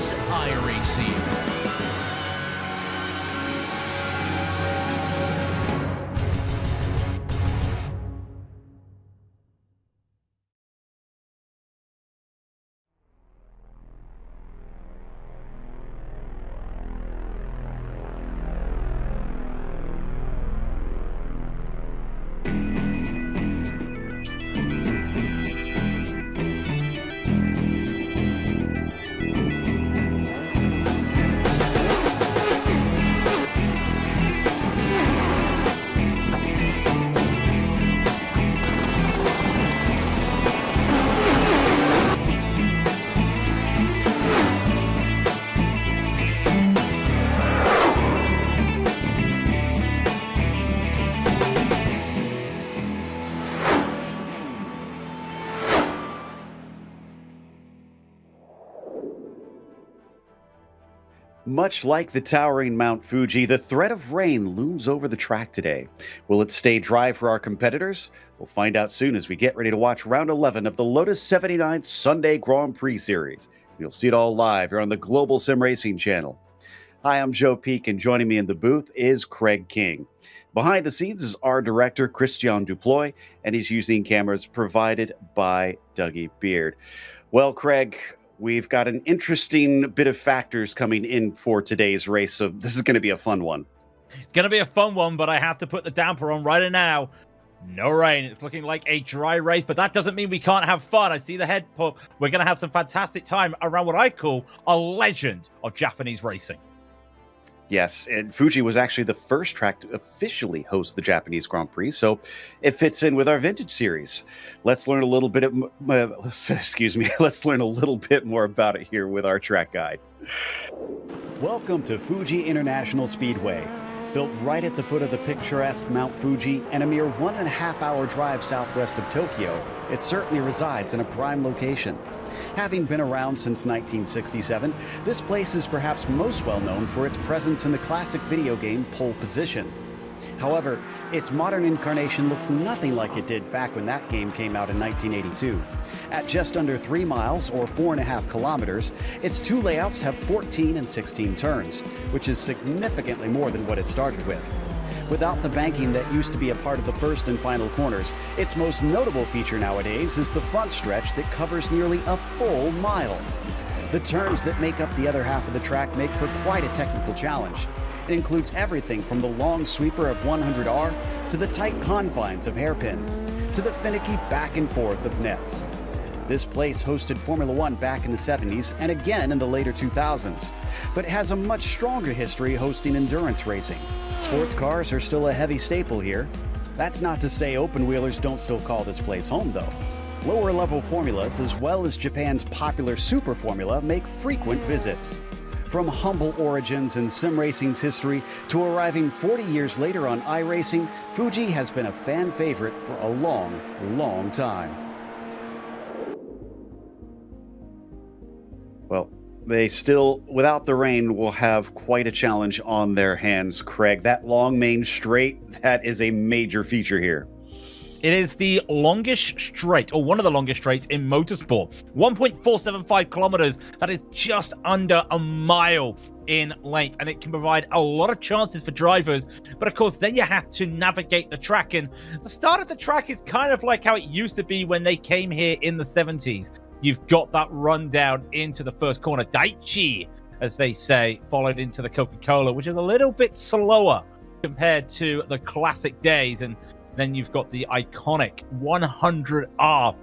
is iRacing. Much like the towering Mount Fuji, the threat of rain looms over the track today. Will it stay dry for our competitors? We'll find out soon as we get ready to watch round 11 of the Lotus 79 Sunday Grand Prix Series. You'll see it all live here on the Global Sim Racing channel. Hi, I'm Joe Peak, and joining me in the booth is Craig King. Behind the scenes is our director, Christian Duploy, and he's using cameras provided by Dougie Beard. Well, Craig, we've got an interesting bit of factors coming in for today's race, so this is going to be a fun one. Going to be a fun one, but I have to put the damper on right now. No rain. It's looking like a dry race, but that doesn't mean we can't have fun. I see the head pop. We're going to have some fantastic time around what I call a legend of Japanese racing. Yes, and Fuji was actually the first track to officially host the Japanese Grand Prix, so it fits in with our vintage series. Let's learn a little bit let's learn a little bit more about it here with our track guide. Welcome to Fuji International Speedway. Built right at the foot of the picturesque Mount Fuji and a mere 1.5 hour drive southwest of Tokyo, it certainly resides in a prime location. Having been around since 1967, this place is perhaps most well known for its presence in the classic video game Pole Position. However, its modern incarnation looks nothing like it did back when that game came out in 1982. At just under 3 miles, or 4.5 kilometers, its two layouts have 14 and 16 turns, which is significantly more than what it started with. Without the banking that used to be a part of the first and final corners, its most notable feature nowadays is the front stretch that covers nearly a full mile. The turns that make up the other half of the track make for quite a technical challenge. It includes everything from the long sweeper of 100R to the tight confines of hairpin, to the finicky back and forth of nets. This place hosted Formula One back in the 70s and again in the later 2000s, but it has a much stronger history hosting endurance racing. Sports cars are still a heavy staple here. That's not to say open-wheelers don't still call this place home, though. Lower-level formulas, as well as Japan's popular Super Formula, make frequent visits. From humble origins in sim racing's history to arriving 40 years later on iRacing, Fuji has been a fan favorite for a long, long time. Well, they still, without the rain, will have quite a challenge on their hands, Craig. That long main straight, that is a major feature here. It is the longest straight, or one of the longest straights in motorsport. 1.475 kilometers. That is just under a mile in length, and it can provide a lot of chances for drivers. But of course, then you have to navigate the track, and the start of the track is kind of like how it used to be when they came here in the 70s. You've got that run down into the first corner, Daichi, as they say, followed into the Coca-Cola, which is a little bit slower compared to the classic days. And then you've got the iconic 100R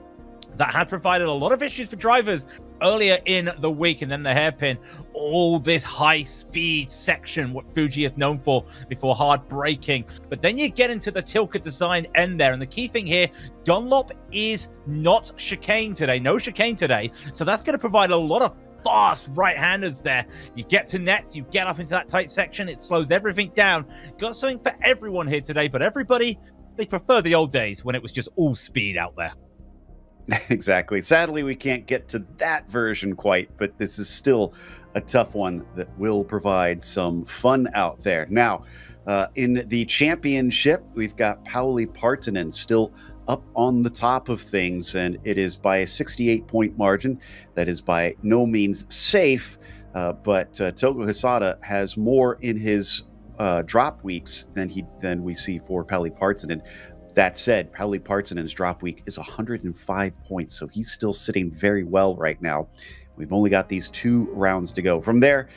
that had provided a lot of issues for drivers earlier in the week, and then the hairpin, all this high-speed section, what Fuji is known for before hard braking. But then you get into the Tilka design end there, and the key thing here, Dunlop is not chicane today, no chicane today, so that's going to provide a lot of fast right-handers there. You get to net, you get up into that tight section, it slows everything down. Got something for everyone here today, but everybody, they prefer the old days when it was just all speed out there. Exactly. Sadly, we can't get to that version quite, but this is still a tough one that will provide some fun out there. Now, in the championship, we've got Pauli Partanen still up on the top of things, and it is by a 68-point margin. That is by no means safe, but Togo Hisada has more in his drop weeks than we see for Peli Partonen. That said, Peli Partonen's drop week is 105 points, so he's still sitting very well right now. We've only got these 2 rounds to go. From there,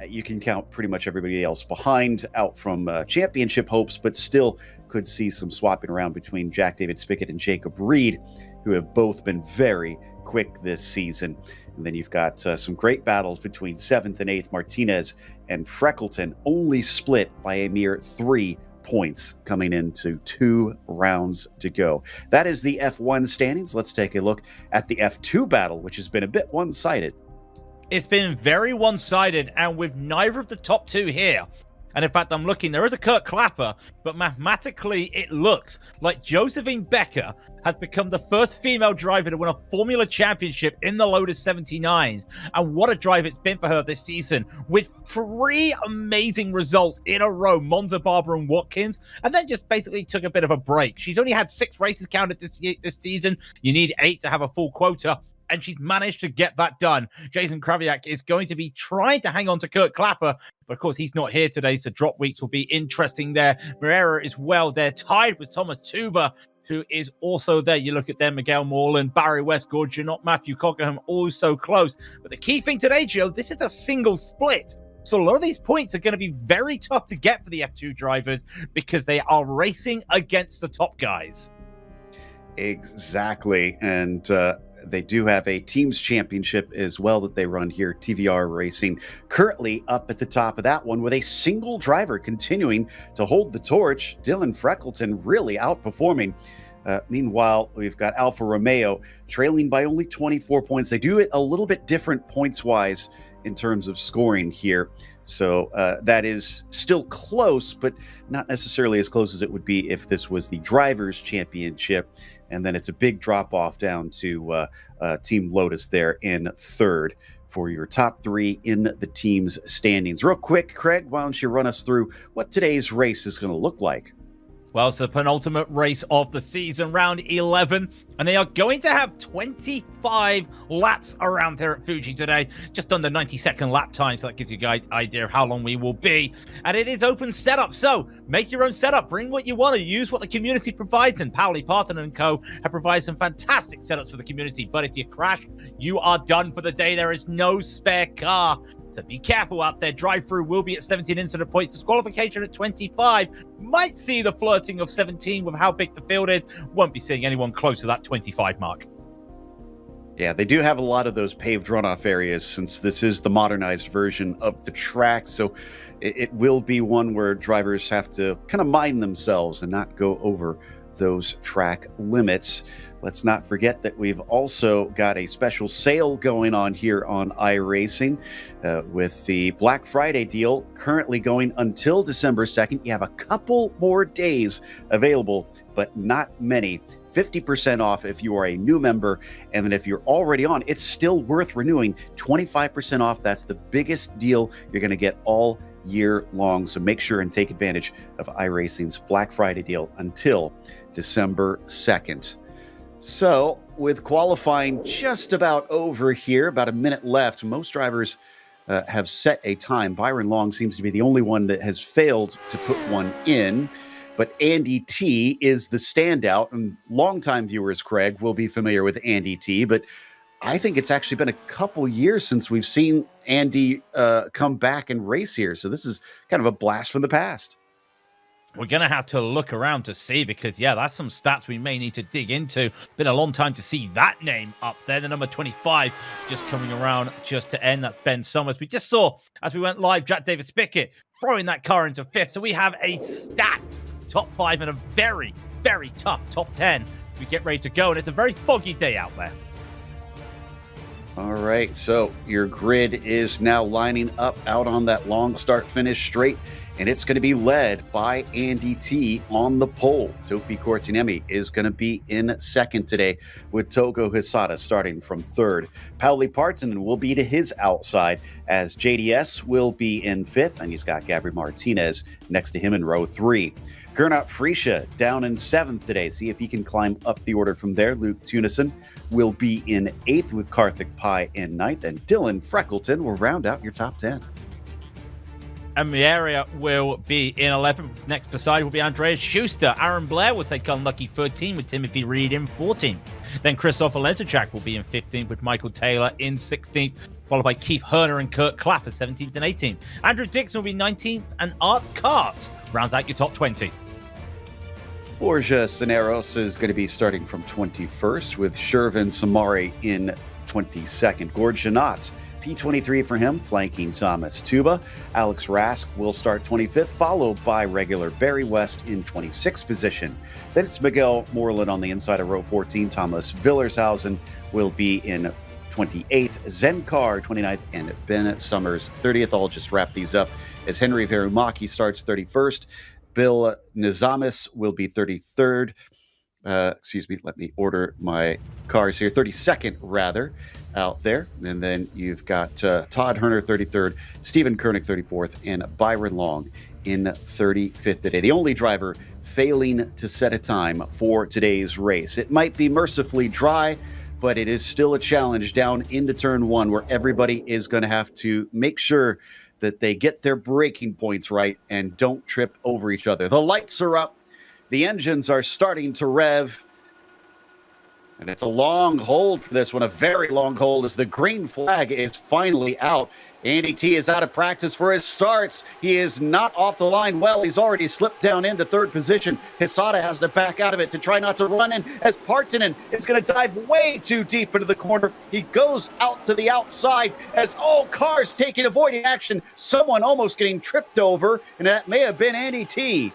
you can count pretty much everybody else behind out from championship hopes, but still could see some swapping around between Jack David Spickett and Jacob Reed, who have both been very quick this season. And then you've got some great battles between 7th and 8th Martinez and Freckleton, only split by a mere 3 points coming into 2 rounds to go. That is the F1 standings. Let's take a look at the F2 battle, which has been a bit one-sided. It's been very one-sided, and with neither of the top 2 here. And in fact, I'm looking, there is a Kurt Clapper, but mathematically it looks like Josephine Becker has become the first female driver to win a Formula Championship in the Lotus 79s. And what a drive it's been for her this season, with 3 amazing results in a row, Monza, Barber, and Watkins, and then just basically took a bit of a break. She's only had 6 races counted this season. You need 8 to have a full quota, and she's managed to get that done. Jason Kraviak is going to be trying to hang on to Kurt Clapper, but of course he's not here today, so drop weeks will be interesting there. Moreira is well. They're tied with Thomas Tuber, who is also there. You look at them, Miguel Morland, Barry West, Gord Janot, Matthew Cockerham, all so close. But the key thing today, Gio, this is a single split. So a lot of these points are going to be very tough to get for the F2 drivers because they are racing against the top guys. Exactly. And they do have a teams championship as well that they run here, TVR Racing, currently up at the top of that one with a single driver continuing to hold the torch. Dylan Freckleton really outperforming. Meanwhile, we've got Alfa Romeo trailing by only 24 points. They do it a little bit different points-wise in terms of scoring here. So that is still close, but not necessarily as close as it would be if this was the Drivers' Championship. And then it's a big drop-off down to Team Lotus there in 3rd for your top 3 in the team's standings. Real quick, Craig, why don't you run us through what today's race is going to look like? Well, it's the penultimate race of the season, round 11, and they are going to have 25 laps around here at Fuji today, just under 90-second lap time, so that gives you guys an idea of how long we will be. And it is open setup, so make your own setup, bring what you want to, use what the community provides, and Peli Partonen & Co. have provided some fantastic setups for the community, but if you crash, you are done for the day. There is no spare car. So be careful out there. Drive-through will be at 17 incident points. Disqualification at 25. Might see the flirting of 17 with how big the field is. Won't be seeing anyone close to that 25 mark. Yeah, they do have a lot of those paved runoff areas since this is the modernized version of the track. So it will be one where drivers have to kind of mind themselves and not go over those track limits. Let's not forget that we've also got a special sale going on here on iRacing with the Black Friday deal currently going until December 2nd. You have a couple more days available, but not many. 50% off if you are a new member, and then if you're already on, it's still worth renewing. 25% off. That's the biggest deal you're going to get all year long. So make sure and take advantage of iRacing's Black Friday deal until December 2nd. So with qualifying just about over here, about a minute left, most drivers have set a time. Byron Long seems to be the only one that has failed to put one in. But Andy T is the standout, and longtime viewers, Craig, will be familiar with Andy T. But I think it's actually been a couple years since we've seen Andy come back and race here. So this is kind of a blast from the past. We're going to have to look around to see because, yeah, that's some stats we may need to dig into. Been a long time to see that name up there. The number 25 just coming around just to end. That's Ben Summers. We just saw, as we went live, Jack David Spickett throwing that car into 5th. So we have a stacked top 5 and a very, very tough top 10 as we get ready to go. And it's a very foggy day out there. All right, so your grid is now lining up out on that long start-finish straight. and it's going to be led by Andy T on the pole. Topi Kortiniemi is going to be in second today, with Togo Hisada starting from third. Pauli Partonen will be to his outside, as JDS will be in fifth, and he's got Gabri Martinez next to him in row 3. Gernot Friesche down in seventh today. See if he can climb up the order from there. Luke Tunison will be in eighth, with Karthik Pai in ninth, and Dylan Freckleton will round out your top 10. And the area will be in 11th. Next beside will be Andreas Schuster. Aaron Blair will take unlucky 13th, with Timothy Reed in 14th. Then Christopher Lesajak will be in 15th, with Michael Taylor in 16th, followed by Keith Herner and Kurt Clapp at 17th and 18th. Andrew Dixon will be 19th, and Art Karts rounds out your top 20. Borja Cineros is going to be starting from 21st, with Shervin Samari in 22nd. Gord Janot, P23 for him, flanking Thomas Tuba. Alex Rask will start 25th, followed by regular Barry West in 26th position. Then it's Miguel Moreland on the inside of row 14. Thomas Villershausen will be in 28th, Zen Carr 29th, and Ben Summers 30th. I'll just wrap these up as Henry Verumaki starts 31st. Bill Nizamis will be 33rd. Let me order my cars here. 32nd, rather, out there. And then you've got Todd Herner, 33rd, Stephen Koenig, 34th, and Byron Long in 35th today. The only driver failing to set a time for today's race. It might be mercifully dry, but it is still a challenge down into turn 1, where everybody is going to have to make sure that they get their braking points right and don't trip over each other. The lights are up. The engines are starting to rev. And it's a long hold for this one, a very long hold, as the green flag is finally out. Andy T is out of practice for his starts. He is not off the line well. He's already slipped down into third position. Hisada has to back out of it to try not to run in, as Partonen is going to dive way too deep into the corner. He goes out to the outside as all cars avoiding action. Someone almost getting tripped over, and that may have been Andy T.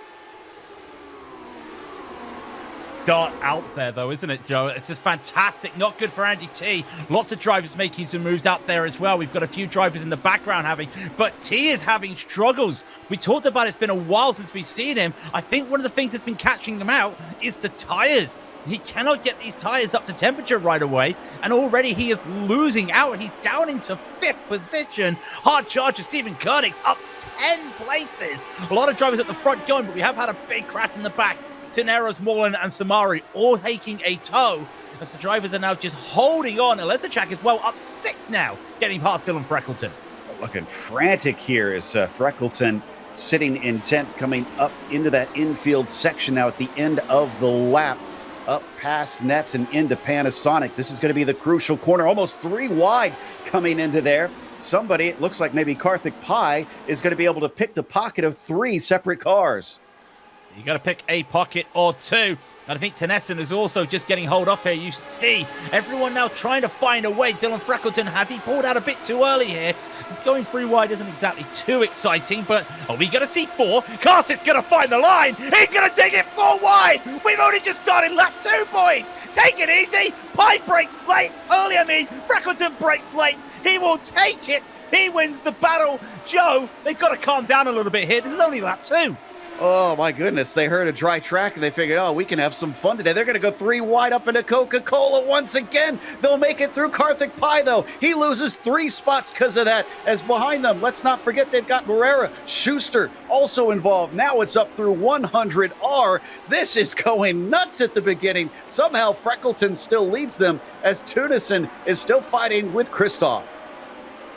Got out there, though, isn't it, Joe? It's just fantastic. Not good for Andy T. Lots of drivers making some moves out there as well. We've got a few drivers in the background but T is having struggles. We talked about it's been a while since we've seen him. I think one of the things that's been catching him out is the tires. He cannot get these tires up to temperature right away, and already he is losing out. He's down into 5th position. Hard charger Stephen Koenig's up 10 places. A lot of drivers at the front going, but we have had a big crash in the back. Tineros, Moreland, and Samari all taking a tow, as the drivers are now just holding on. Lesajak is well up 6 now, getting past Dylan Freckleton. Looking frantic here is Freckleton sitting in 10th, coming up into that infield section now at the end of the lap, up past Nets and into Panasonic. This is going to be the crucial corner, almost 3 wide coming into there. Somebody, it looks like maybe Karthik Pai, is going to be able to pick the pocket of 3 separate cars. You got to pick a pocket or 2. And I think Tennyson is also just getting hold up here. You see everyone now trying to find a way. Dylan Freckleton, has he pulled out a bit too early here? Going 3 wide isn't exactly too exciting, but are we going to see 4? Carter's going to find the line. He's going to take it 4 wide. We've only just started lap 2, boys. Take it easy. Pai breaks late. Freckleton breaks late. He will take it. He wins the battle. Joe, they've got to calm down a little bit here. This is only lap 2. Oh, my goodness. They heard a dry track and they figured, we can have some fun today. They're going to go 3 wide up into Coca-Cola once again. They'll make it through Karthik Pai, though. He loses 3 spots because of that. As behind them, let's not forget they've got Barrera, Schuster also involved. Now it's up through 100R. This is going nuts at the beginning. Somehow Freckleton still leads them, as Tunison is still fighting with Christoph.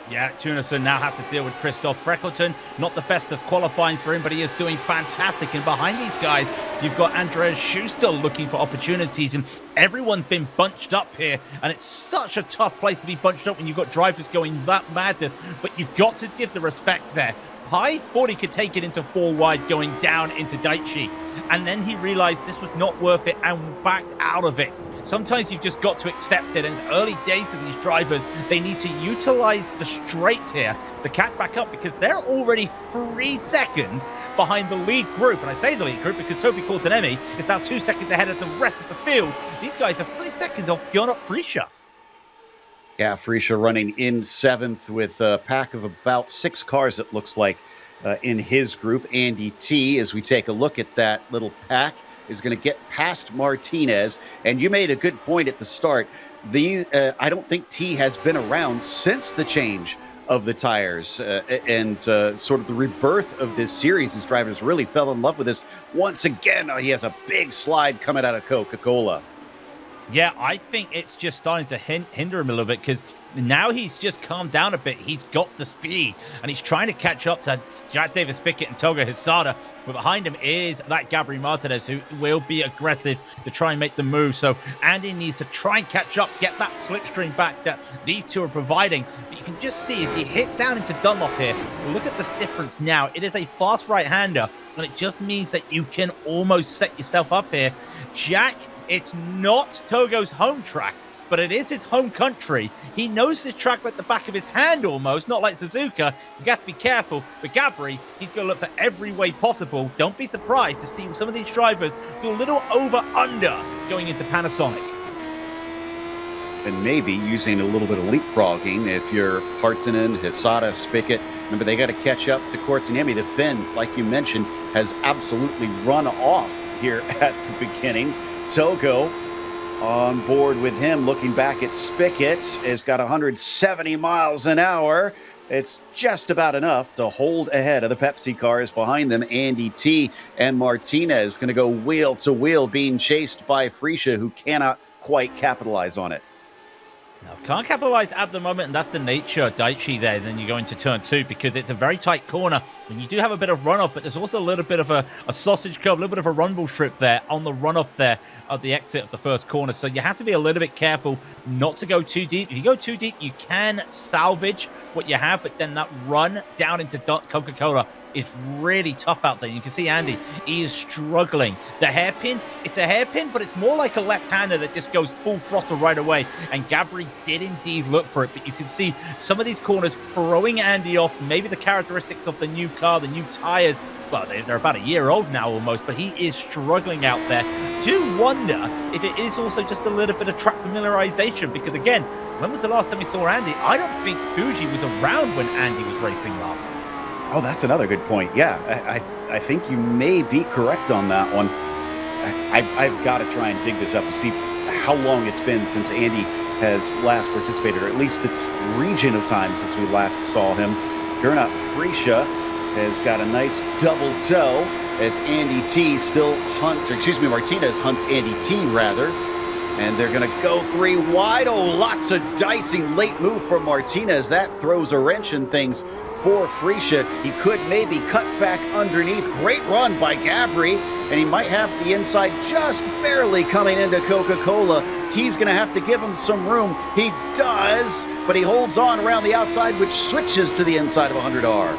Yeah, Tunison now have to deal with Christoph Freckleton. Not the best of qualifying for him, but he is doing fantastic. And behind these guys, you've got Andreas Schuster looking for opportunities, and everyone's been bunched up here. And it's such a tough place to be bunched up when you've got drivers going that mad. But you've got to give the respect there. Pai thought he could take it into 4 wide going down into Daiichi, and then he realized this was not worth it and backed out of it. Sometimes you've just got to accept it, and early days of these drivers, they need to utilize the straight here to catch back up, because they're already 3 seconds behind the lead group. And I say the lead group because Topi Kortiniemi is now 2 seconds ahead of the rest of the field. These guys are 3 seconds off Gernot Friesche. Yeah, Friesche running in 7th with a pack of about 6 cars, it looks like, in his group. Andy T, as we take a look at that little pack, is going to get past Martinez. And you made a good point at the start. I don't think T has been around since the change of the tires and sort of the rebirth of this series. His drivers really fell in love with this. Once again, he has a big slide coming out of Coca-Cola. Yeah, I think it's just starting to hinder him a little bit because now he's just calmed down a bit. He's got the speed, and he's trying to catch up to Jack Davis Pickett and Togo Hisada. But behind him is that Gabriel Martinez, who will be aggressive to try and make the move. So Andy needs to try and catch up, get that slipstream back that these two are providing. But you can just see as you hit down into Dunlop here, look at this difference now. It is a fast right-hander, and it just means that you can almost set yourself up here. Jack, it's not Togo's home track, but it is his home country. He knows his track at the back of his hand almost, not like Suzuka. You got to be careful. But Gabri, he's going to look for every way possible. Don't be surprised to see some of these drivers do a little over-under going into Panasonic. And maybe using a little bit of leapfrogging if you're Partanen, Hisada, Spickett. Remember, they got to catch up to Kortaniemi. The Finn, like you mentioned, has absolutely run off here at the beginning. Togo on board with him, looking back at Spickett, has got 170 miles an hour. It's just about enough to hold ahead of the Pepsi cars behind them. Andy T and Martinez going to go wheel to wheel, being chased by Freesia, who cannot quite capitalize on it. No, can't capitalize at the moment, and that's the nature of Daichi there. Then you go into turn 2 because it's a very tight corner, and you do have a bit of runoff, but there's also a little bit of a sausage curve, a little bit of a rumble strip there on the runoff there at the exit of the first corner. So you have to be a little bit careful not to go too deep. If you go too deep, you can salvage what you have, but then that run down into Coca-Cola is really tough out there. You can see Andy, he is struggling. The hairpin, it's a hairpin, but it's more like a left-hander that just goes full throttle right away. And Gabri did indeed look for it, but you can see some of these corners throwing Andy off, maybe the characteristics of the new car, the new tires. Well, they're about a year old now almost, but he is struggling out there. Do wonder if it is also just a little bit of track familiarization, because again, when was the last time we saw Andy? I don't think Fuji was around when Andy was racing last. Oh, that's another good point. Yeah, I think you may be correct on that one. I've got to try and dig this up to see how long it's been since Andy has last participated, or at least the region of time since we last saw him. Gernot Freesia has got a nice double toe as Andy T still hunts, or excuse me, Martinez hunts Andy T rather. And they're going to go 3 wide. Oh, lots of dicing late move from Martinez. That throws a wrench in things for Freesia. He could maybe cut back underneath. Great run by Gabri, and he might have the inside just barely coming into Coca-Cola. T's going to have to give him some room. He does, but he holds on around the outside, which switches to the inside of 100R.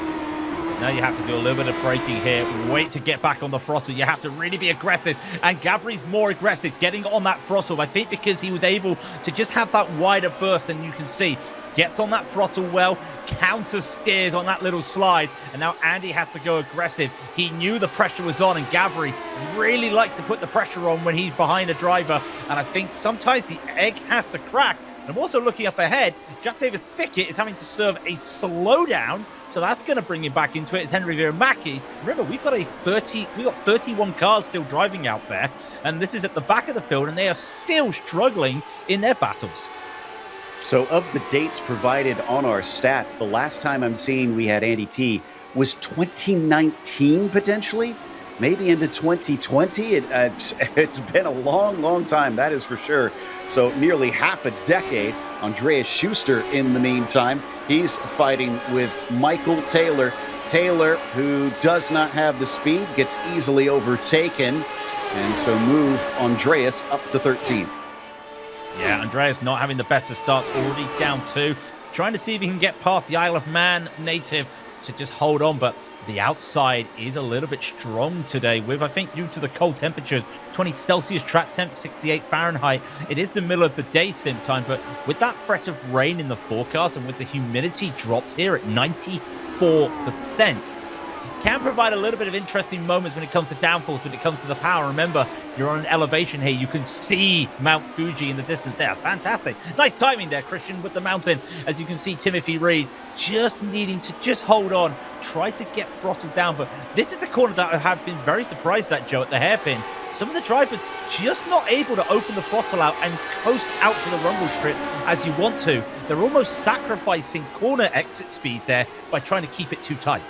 Now you have to do a little bit of braking here. Wait to get back on the throttle. You have to really be aggressive. And Gabri's more aggressive, getting on that throttle. I think because he was able to just have that wider burst, and you can see, gets on that throttle well, counter steers on that little slide, and now Andy has to go aggressive. He knew the pressure was on, and Gabri really likes to put the pressure on when he's behind a driver. And I think sometimes the egg has to crack. And I'm also looking up ahead. Jack Davis Pickett is having to serve a slowdown. So that's going to bring him back into it. It's Henry Virmaki. Remember, we've got 31 cars still driving out there, and this is at the back of the field, and they are still struggling in their battles. So of the dates provided on our stats, the last time I'm seeing we had Andy T was 2019 potentially, maybe into 2020. It's been a long time, that is for sure. So nearly half a decade. Andreas Schuster in the meantime, he's fighting with Michael Taylor. Taylor, who does not have the speed, gets easily overtaken, and so move Andreas up to 13th. Yeah, Andreas not having the best of starts, already down 2. Trying to see if he can get past the Isle of Man native to just hold on, but the outside is a little bit strong today with, I think, due to the cold temperatures, 20 Celsius track temp, 68 Fahrenheit. It is the middle of the day sim time, but with that threat of rain in the forecast and with the humidity dropped here at 94%, can provide a little bit of interesting moments when it comes to downforce, when it comes to the power. Remember, you're on an elevation here. You can see Mount Fuji in the distance there. Fantastic. Nice timing there, Christian, with the mountain. As you can see, Timothy Reed just needing to just hold on, try to get throttled down. But this is the corner that I have been very surprised at, Joe, at the hairpin. Some of the drivers just not able to open the throttle out and coast out to the rumble strip as you want to. They're almost sacrificing corner exit speed there by trying to keep it too tight.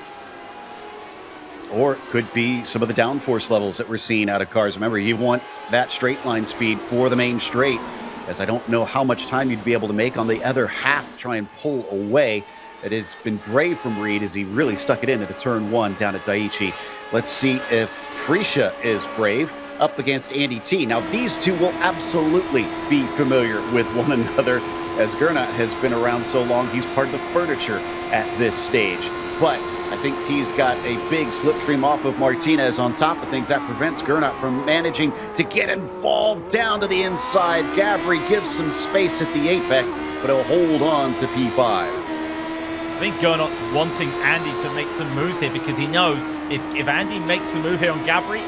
Or it could be some of the downforce levels that we're seeing out of cars. Remember, you want that straight line speed for the main straight, as I don't know how much time you'd be able to make on the other half to try and pull away. It has been brave from Reed as he really stuck it into the turn one down at Daiichi. Let's see if Freesia is brave up against Andy T. Now, these two will absolutely be familiar with one another, as Gernot has been around so long. He's part of the furniture at this stage. But I think T's got a big slipstream off of Martinez on top of things that prevents Gernot from managing to get involved down to the inside. Gabri gives some space at the apex, but he'll hold on to P5. I think Gernot's wanting Andy to make some moves here because he knows if Andy makes the move here on Gabri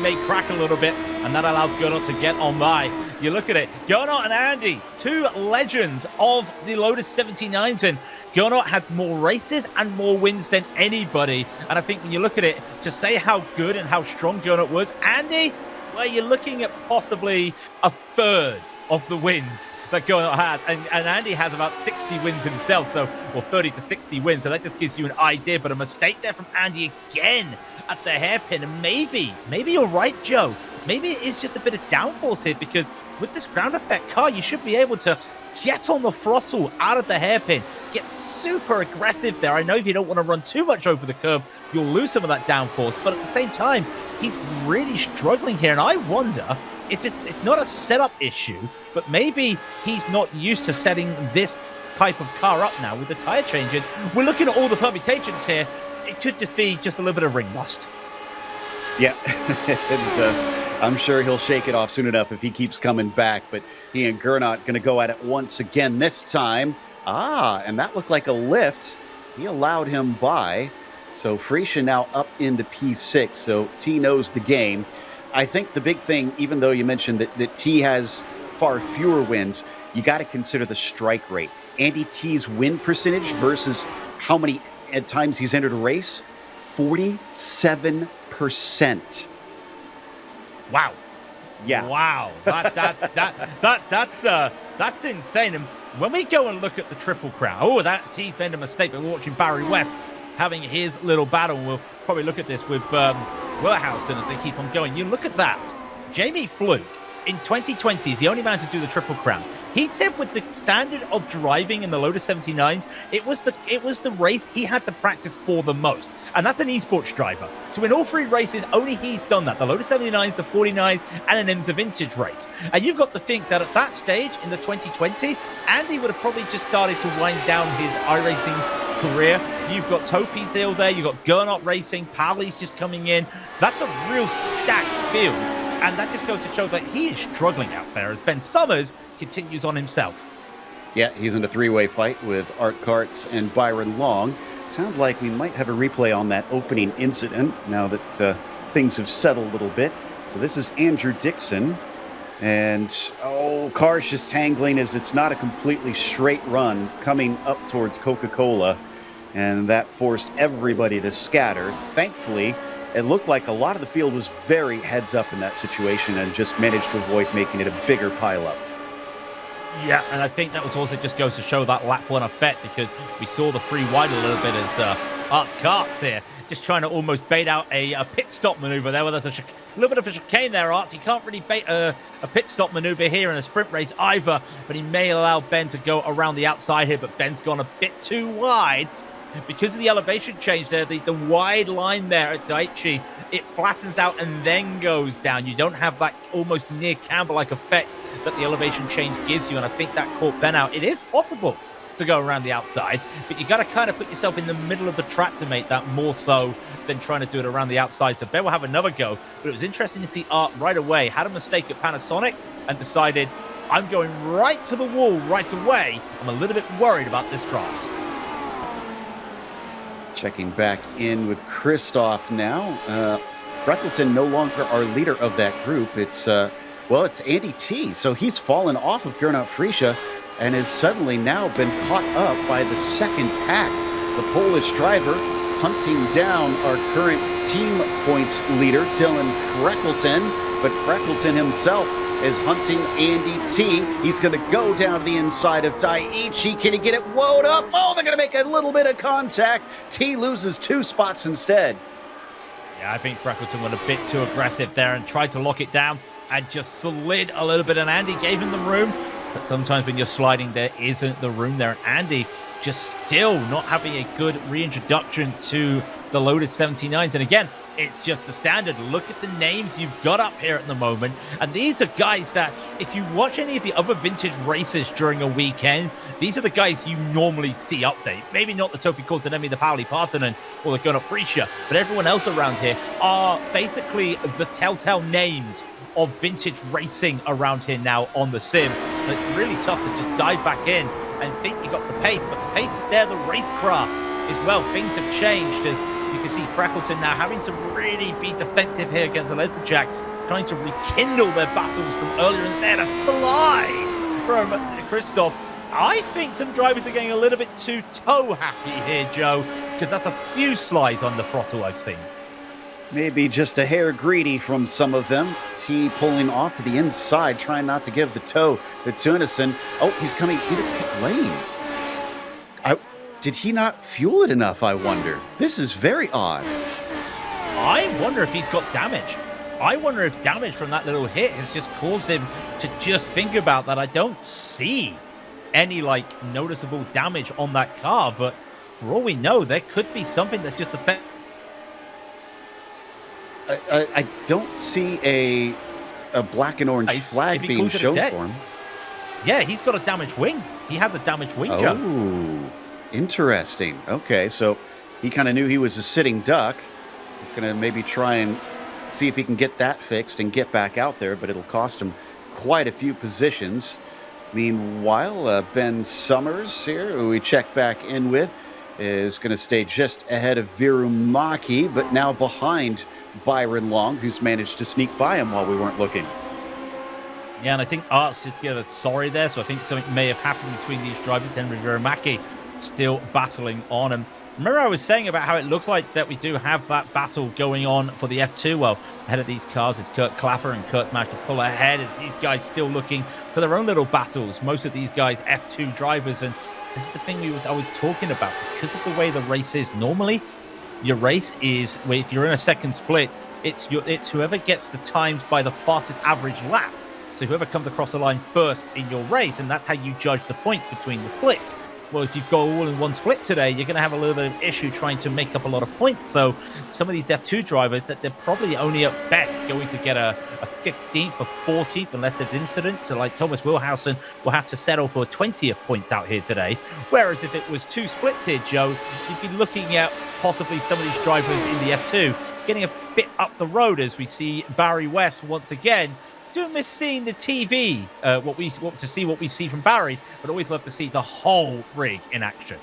may crack a little bit, and that allows Gernot to get on by. You look at it, Gernot and Andy, two legends of the Lotus 79s, and Gernot had more races and more wins than anybody. And I think when you look at it, to say how good and how strong Gernot was, Andy, well, you're looking at possibly a third of the wins that Gernot had. And Andy has about 60 wins himself, so, or 30 to 60 wins. So that just gives you an idea. But a mistake there from Andy again at the hairpin. And maybe you're right, Joe. Maybe it is just a bit of downforce here, because with this ground effect car, you should be able to get on the throttle out of the hairpin, get super aggressive there. I know if you don't want to run too much over the curb, you'll lose some of that downforce, but at the same time, he's really struggling here, and I wonder if it's not a setup issue, but maybe he's not used to setting this type of car up now with the tire changes. We're looking at all the permutations here. It could just be just a little bit of ring rust. Yeah, and, I'm sure he'll shake it off soon enough if he keeps coming back, but he and Gernot going to go at it once again this time. And that looked like a lift. He allowed him by. So Freesia now up into P6, so T knows the game. I think the big thing, even though you mentioned that T has far fewer wins, you got to consider the strike rate. Andy T's win percentage versus how many at times he's entered a race, 47%. Wow. Yeah. Wow. That's insane. And when we go and look at the Triple Crown, that T's made a mistake. We're watching Barry West having his little battle. We'll probably look at this with Wellhausen as they keep on going. You look at that. Jamie Fluke in 2020 is the only man to do the Triple Crown. He said with the standard of driving in the Lotus 79s, it was the race he had to practice for the most. And that's an esports driver. So in all three races, only he's done that. The Lotus 79s, the 49s, and an IMSA Vintage race. And you've got to think that at that stage in the 2020, Andy would have probably just started to wind down his iRacing career. You've got Topi still there. You've got Gernot Racing. Pauli's just coming in. That's a real stacked field. And that just goes to show that he is struggling out there as Ben Summers continues on himself. Yeah, he's in a three-way fight with Art Karts and Byron Long. Sounds like we might have a replay on that opening incident now that things have settled a little bit. So this is Andrew Dixon. And, car's just tangling as it's not a completely straight run coming up towards Coca-Cola. And that forced everybody to scatter. Thankfully, it looked like a lot of the field was very heads up in that situation and just managed to avoid making it a bigger pileup. Yeah, and I think that was also just goes to show that lap one effect, because we saw the free wide a little bit as Art's Karts there, just trying to almost bait out a pit stop maneuver there. Well, there's a little bit of a chicane there, Art. You can't really bait a pit stop maneuver here in a sprint race either, but he may allow Ben to go around the outside here, but Ben's gone a bit too wide. Because of the elevation change there, the wide line there at Daiichi, it flattens out and then goes down. You don't have that almost near camber-like effect that the elevation change gives you, and I think that caught Ben out. It is possible to go around the outside, but you got to kind of put yourself in the middle of the track to make that more so than trying to do it around the outside. So Ben will have another go, but it was interesting to see Art right away had a mistake at Panasonic and decided, I'm going right to the wall right away. I'm a little bit worried about this draft. Checking back in with Christoph now. Freckleton no longer our leader of that group. It's Andy T. So he's fallen off of Gernot Freesia and has suddenly now been caught up by the second pack. The Polish driver hunting down our current team points leader, Dylan Freckleton, but Freckleton himself is hunting Andy T. He's going to go down the inside of Daiichi. Can he get it woed up? Oh, they're going to make a little bit of contact. T loses 2 spots instead. Yeah, I think Freckleton went a bit too aggressive there and tried to lock it down and just slid a little bit, and Andy gave him the room. But sometimes when you're sliding, there isn't the room there. And Andy just still not having a good reintroduction to the Lotus 79s. And again, it's just a standard. Look at the names you've got up here at the moment. And these are guys that, if you watch any of the other vintage races during a weekend, these are the guys you normally see up there. Maybe not the Topi Kortenemi, the Pauli Partanen, or the Gunnar Frischer, but everyone else around here are basically the telltale names of vintage racing around here now on the sim. And it's really tough to just dive back in and think you got the pace, but the pace is there, the racecraft as well. Things have changed, as you can see Freckleton now having to really be defensive here against Aleta Jack, trying to rekindle their battles from earlier, and then a slide from Christoph. I think some drivers are getting a little bit too toe happy here, Joe, because that's a few slides on the throttle I've seen. Maybe just a hair greedy from some of them. T pulling off to the inside, trying not to give the toe to Tunison. Oh, he's coming into pit lane. Did he not fuel it enough, I wonder? This is very odd. I wonder if he's got damage. I wonder if damage from that little hit has just caused him to just think about that. I don't see any, noticeable damage on that car, but for all we know, there could be something that's just affecting. I don't see a black and orange flag being shown for him. Yeah, he's got a damaged wing. He has a damaged wing, Joe. Oh, interesting. Okay, so he kind of knew he was a sitting duck. He's going to maybe try and see if he can get that fixed and get back out there, but it'll cost him quite a few positions. Meanwhile, Ben Summers here, who we check back in with, is going to stay just ahead of Virumaki, but now behind Byron Long, who's managed to sneak by him while we weren't looking. Yeah, and I think Art's just together sorry there, so I think something may have happened between these drivers. Henry Virumaki still battling on. And remember I was saying about how it looks like that we do have that battle going on for the F2. Well, ahead of these cars is Kurt Clapper, and Kurt managed to pull ahead, and these guys still looking for their own little battles. Most of these guys F2 drivers, and this is the thing I was talking about. Because of the way the race is, normally your race is, if you're in a second split, it's whoever gets the times by the fastest average lap. So whoever comes across the line first in your race, and that's how you judge the points between the splits. Well, if you've got all in one split today, you're going to have a little bit of issue trying to make up a lot of points. So some of these F2 drivers, that they're probably only at best going to get a 15th or 14th unless there's incidents. So like Thomas Wilhausen will have to settle for 20th points out here today. Whereas if it was 2 splits here, Joe, you'd be looking at possibly some of these drivers in the F2 getting a bit up the road, as we see Barry West once again. Don't miss seeing the TV, what we see from Barry, but always love to see the whole rig in action.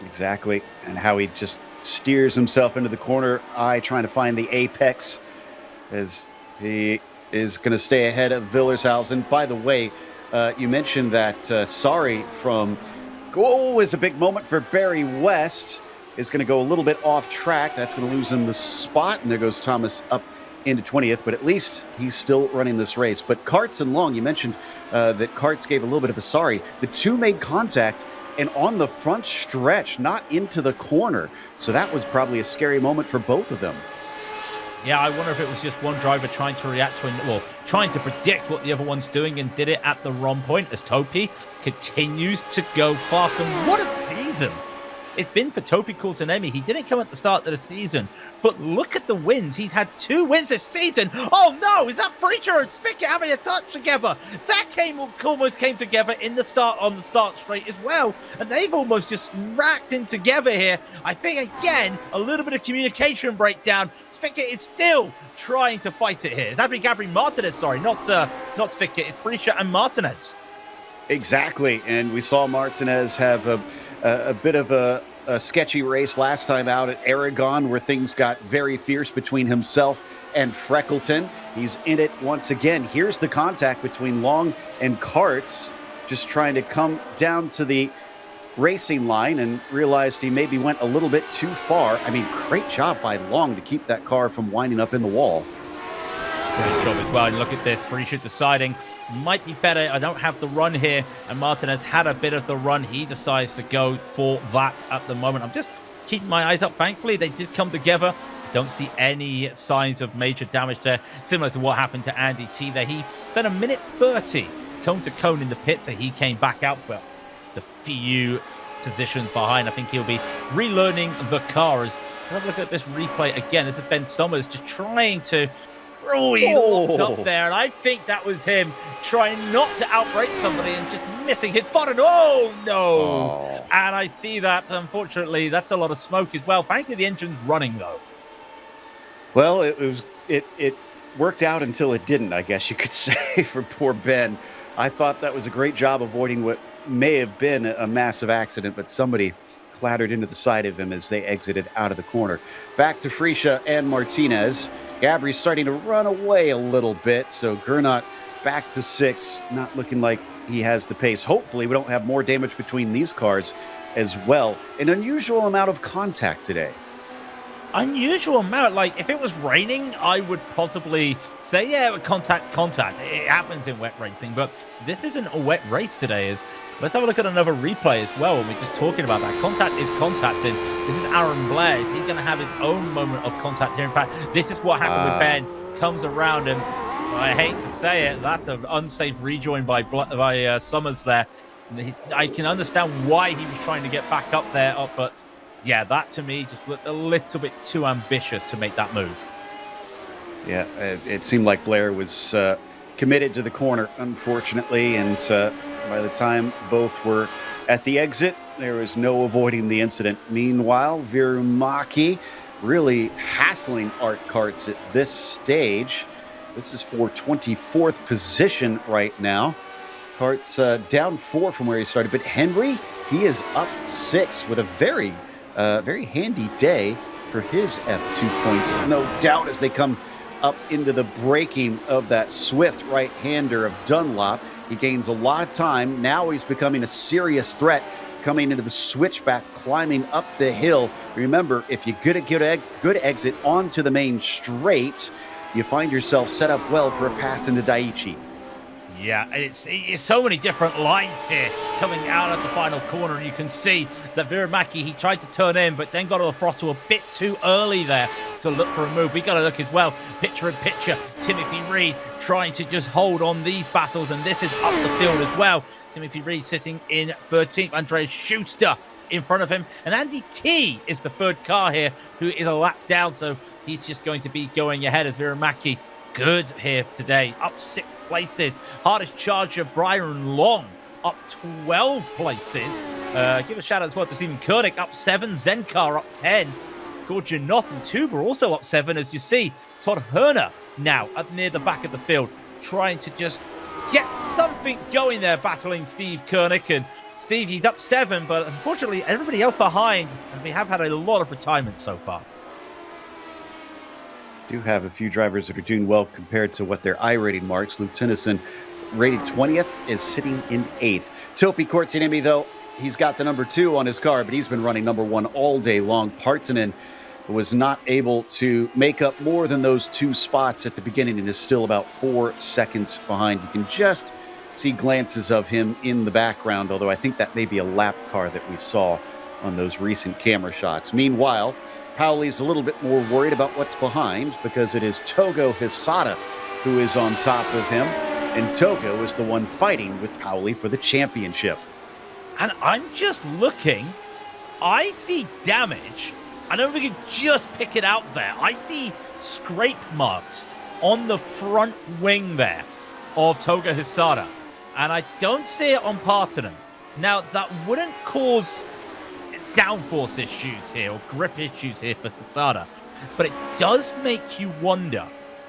Exactly, and how he just steers himself into the corner eye, trying to find the apex, as he is going to stay ahead of Villershausen. By the way, you mentioned that sorry from is a big moment for Barry West. Is going to go a little bit off track. That's going to lose him the spot, and there goes Thomas up into 20th, but at least he's still running this race. But Karts and Long, you mentioned that Karts gave a little bit of a sorry. The 2 made contact, and on the front stretch, not into the corner. So that was probably a scary moment for both of them. Yeah, I wonder if it was just one driver trying to react to, trying to predict what the other one's doing and did it at the wrong point, as Topi continues to go fast. And what a season it's been for Topi Kortenemi. He didn't come at the start of the season, but look at the wins. He's had 2 wins this season. Oh no, is that Frischer and Spickett having a touch together? That almost came together on the start straight as well, and they've almost just racked in together here. I think again a little bit of communication breakdown. Spickett is still trying to fight it here. It's actually Gabriel Martinez, sorry, not Spickett. It's Frischer and Martinez. Exactly, and we saw Martinez have a bit of a sketchy race last time out at Aragon, where things got very fierce between himself and Freckleton. He's in it once again. Here's the contact between Long and Karts, just trying to come down to the racing line and realized he maybe went a little bit too far. I mean, great job by Long to keep that car from winding up in the wall. Great job as well. Look at this. Freisha deciding might be better. I don't have the run here. And Martin has had a bit of the run. He decides to go for that at the moment. I'm just keeping my eyes up. Thankfully, they did come together. I don't see any signs of major damage there. Similar to what happened to Andy T there. He spent a minute 30 cone to cone in the pit, so he came back out, but it's a few positions behind. I think he'll be relearning the car. As have a look at this replay again. This is Ben Summers just trying to. Oh, he locked up there, and I think that was him trying not to outbrake somebody and just missing his button. Oh, no. And I see that, unfortunately, that's a lot of smoke as well. Thankfully, the engine's running, though. Well, it worked out until it didn't, I guess you could say, for poor Ben. I thought that was a great job avoiding what may have been a massive accident, but somebody clattered into the side of him as they exited out of the corner. Back to Freisha and Martinez. Gabri's starting to run away a little bit, so Gernot back to 6, not looking like he has the pace. Hopefully we don't have more damage between these cars as well. An unusual amount of contact today. Unusual amount. Like, if it was raining, I would possibly say, yeah, contact. It happens in wet racing, but this isn't a wet race today. Let's have a look at another replay as well when we're just talking about that. Contact is contact, and this is Aaron Blair. He's going to have his own moment of contact here. In fact, this is what happened with Ben. Comes around, and I hate to say it, that's an unsafe rejoin by Summers there. I can understand why he was trying to get back up there, but yeah, that to me just looked a little bit too ambitious to make that move. Yeah, it seemed like Blair was committed to the corner, unfortunately, and by the time both were at the exit, there was no avoiding the incident. Meanwhile, Virumaki really hassling Art Karts at this stage. This is for 24th position right now. Karts down 4 from where he started, but Henry, he is up 6 with a very handy day for his F2 points. No doubt as they come up into the braking of that swift right-hander of Dunlop. He gains a lot of time. Now he's becoming a serious threat coming into the switchback, climbing up the hill. Remember, if you get a good exit onto the main straight, you find yourself set up well for a pass into Daiichi. Yeah, it's so many different lines here coming out at the final corner. And you can see that Virumaki, he tried to turn in, but then got to the throttle a bit too early there to look for a move. We got to look as well, picture in picture, Timothy Reed trying to just hold on these battles, and this is up the field as well. Timothy Reed sitting in 13th, Andreas Schuster in front of him, and Andy T is the third car here, who is a lap down, so he's just going to be going ahead as Virumaki. Good here today, up 6 places. Hardest charger, Byron Long, up 12 places. Give a shout out as well to Stephen Koenig, up 7. Zenkar up 10. Gorjanot and Tuber also up 7, as you see. Todd Herner now up near the back of the field, trying to just get something going there, battling Steve Koenig. And Steve, he's up 7, but unfortunately everybody else behind, and we have had a lot of retirement so far. Do have a few drivers that are doing well compared to what their iRating marks. Luke Tennyson, rated 20th, is sitting in 8th. Topi Kortinemi, though, he's got the number 2 on his car, but he's been running number 1 all day long. Partanen was not able to make up more than those 2 spots at the beginning and is still about 4 seconds behind. You can just see glances of him in the background, although I think that may be a lap car that we saw on those recent camera shots. Meanwhile, Paoli's a little bit more worried about what's behind because it is Togo Hisada who is on top of him, and Togo is the one fighting with Paoli for the championship. And I'm just looking, I see damage. I don't think we can just pick it out there. I see scrape marks on the front wing there of Togo Hisada, and I don't see it on Partanen. Now, that wouldn't cause downforce issues here or grip issues here for Hisada, but it does make you wonder,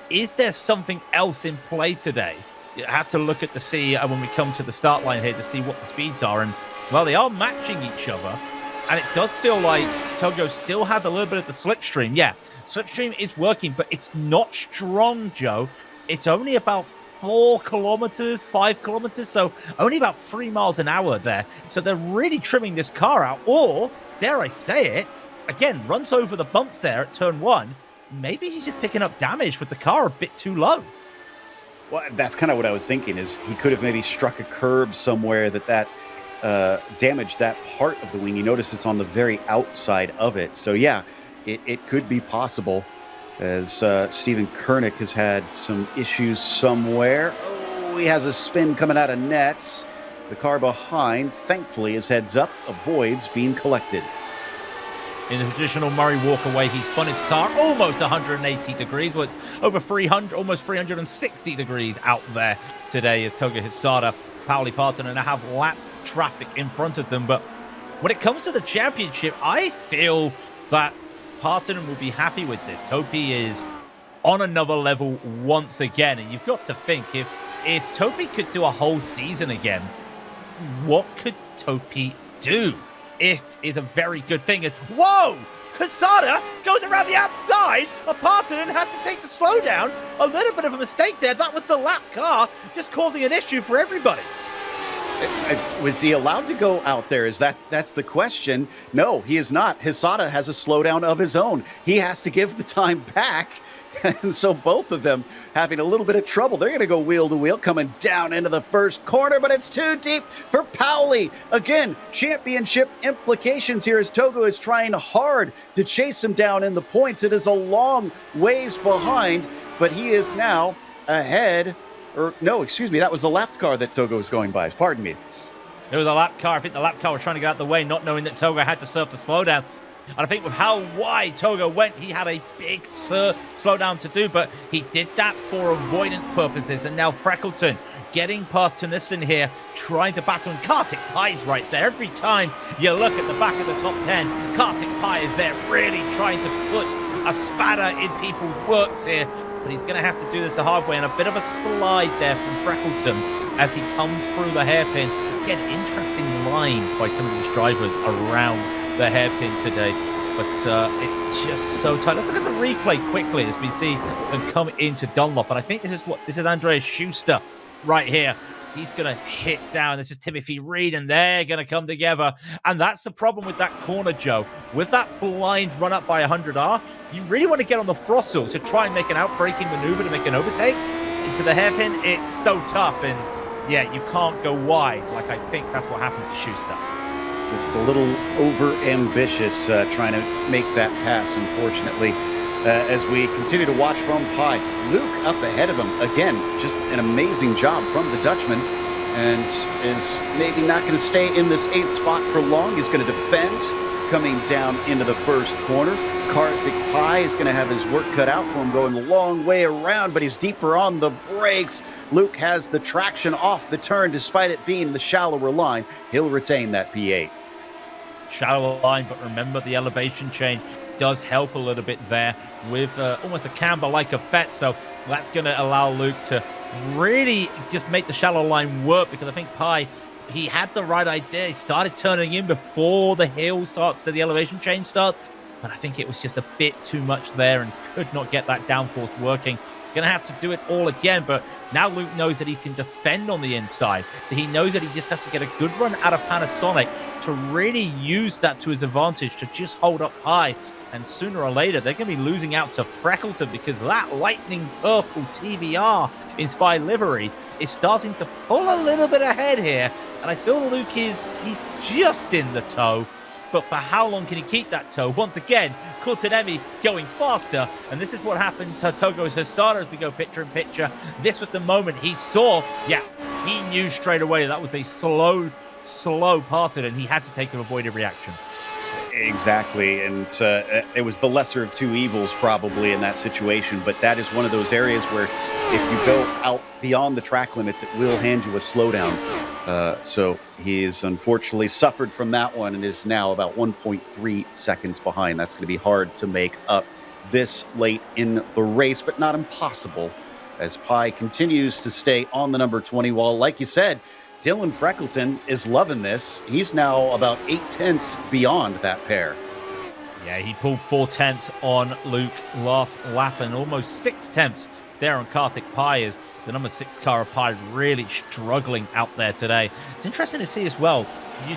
is there something else in play today? You have to look at the see when we come to the start line here to see what the speeds are, and well, they are matching each other, and it does feel like Togo still had a little bit of the slipstream. Yeah, slipstream is working, but it's not strong, Joe. It's only about 4 kilometers, 5 kilometers, so only about 3 miles an hour there. So they're really trimming this car out, or, dare I say it, again, runs over the bumps there at turn 1. Maybe he's just picking up damage with the car a bit too low. Well, that's kind of what I was thinking, is he could have maybe struck a curb somewhere that damaged that part of the wing. You notice it's on the very outside of it. So yeah, it could be possible, as Steven Kernick has had some issues somewhere. Oh, he has a spin coming out of nets. The car behind, thankfully, his heads up, avoids being collected. In the traditional Murray walkaway, he spun his car almost 180 degrees. Well, it's over 300, almost 360 degrees out there today as Togo Hisada, Pauli Partonen have lap traffic in front of them. But when it comes to the championship, I feel that Partonen will be happy with this. Topi is on another level once again. And you've got to think, if Topi could do a whole season again, what could Topi do? If is a very good thing. Is whoa! Quesada goes around the outside. Partonen had to take the slowdown. A little bit of a mistake there. That was the lap car, just causing an issue for everybody. Was he allowed to go out there? That's the question. No, he is not. Hisada has a slowdown of his own. He has to give the time back. And so both of them having a little bit of trouble. They're going to go wheel to wheel, coming down into the first corner, but it's too deep for Pauli. Again, championship implications here as Togo is trying hard to chase him down in the points. It is a long ways behind, but he is now ahead. Or no, excuse me, that was the lap car that Togo was going by. Pardon me. It was a lap car. I think the lap car was trying to get out of the way, not knowing that Togo had to serve the slowdown. And I think with how wide Togo went, he had a big slowdown to do, but he did that for avoidance purposes. And now Freckleton getting past Tennyson here, trying to battle, and Kartik Pai's right there. Every time you look at the back of the top 10, Kartik Pai is there really trying to put a spatter in people's works here. But he's going to have to do this the hard way, and a bit of a slide there from Freckleton as he comes through the hairpin. Again, interesting line by some of these drivers around the hairpin today, but it's just so tight. Let's look at the replay quickly as we see them come into Dunlop, and I think this is Andreas Schuster right here. He's going to hit down. This is Timothy Reed, and they're going to come together. And that's the problem with that corner, Joe. With that blind run up by 100R, you really want to get on the throttle to try and make an outbraking maneuver to make an overtake into the hairpin. It's so tough, and yeah, you can't go wide. Like, I think that's what happened to Schuster. Just a little over-ambitious trying to make that pass, unfortunately. As we continue to watch from Pai, Luke up ahead of him. Again, just an amazing job from the Dutchman, and is maybe not going to stay in this 8th spot for long. He's going to defend coming down into the first corner. Kartik Pai is going to have his work cut out for him, going a long way around, but he's deeper on the brakes. Luke has the traction off the turn despite it being the shallower line. He'll retain that P8. Shallower line, but remember the elevation change does help a little bit there with almost a camber-like effect. So that's going to allow Luke to really just make the shallow line work, because I think Pai, he had the right idea. He started turning in before the hill starts, the elevation change starts. But I think it was just a bit too much there and could not get that downforce working. Going to have to do it all again, but now Luke knows that he can defend on the inside. So he knows that he just has to get a good run out of Panasonic to really use that to his advantage, to just hold up high. And sooner or later, they're going to be losing out to Freckleton, because that lightning purple TBR inspired livery is starting to pull a little bit ahead here. And I feel Luke he's just in the tow. But for how long can he keep that tow? Once again, Kurtanemi going faster. And this is what happened to Togo Hisada as we go picture in picture. This was the moment he saw. Yeah, he knew straight away that was a slow parted, and he had to take an avoided reaction. Exactly, and it was the lesser of two evils probably in that situation, but that is one of those areas where if you go out beyond the track limits, it will hand you a slowdown. So he's unfortunately suffered from that one and is now about 1.3 seconds behind. That's going to be hard to make up this late in the race, but not impossible, as Pai continues to stay on the number 20 wall. Like you said, Dylan Freckleton is loving this. He's now about 8/10 beyond that pair. Yeah, he pulled 4/10 on Luke last lap and almost 6/10 there on Kartik Pai as the number 6 car of Pi really struggling out there today. It's interesting to see as well.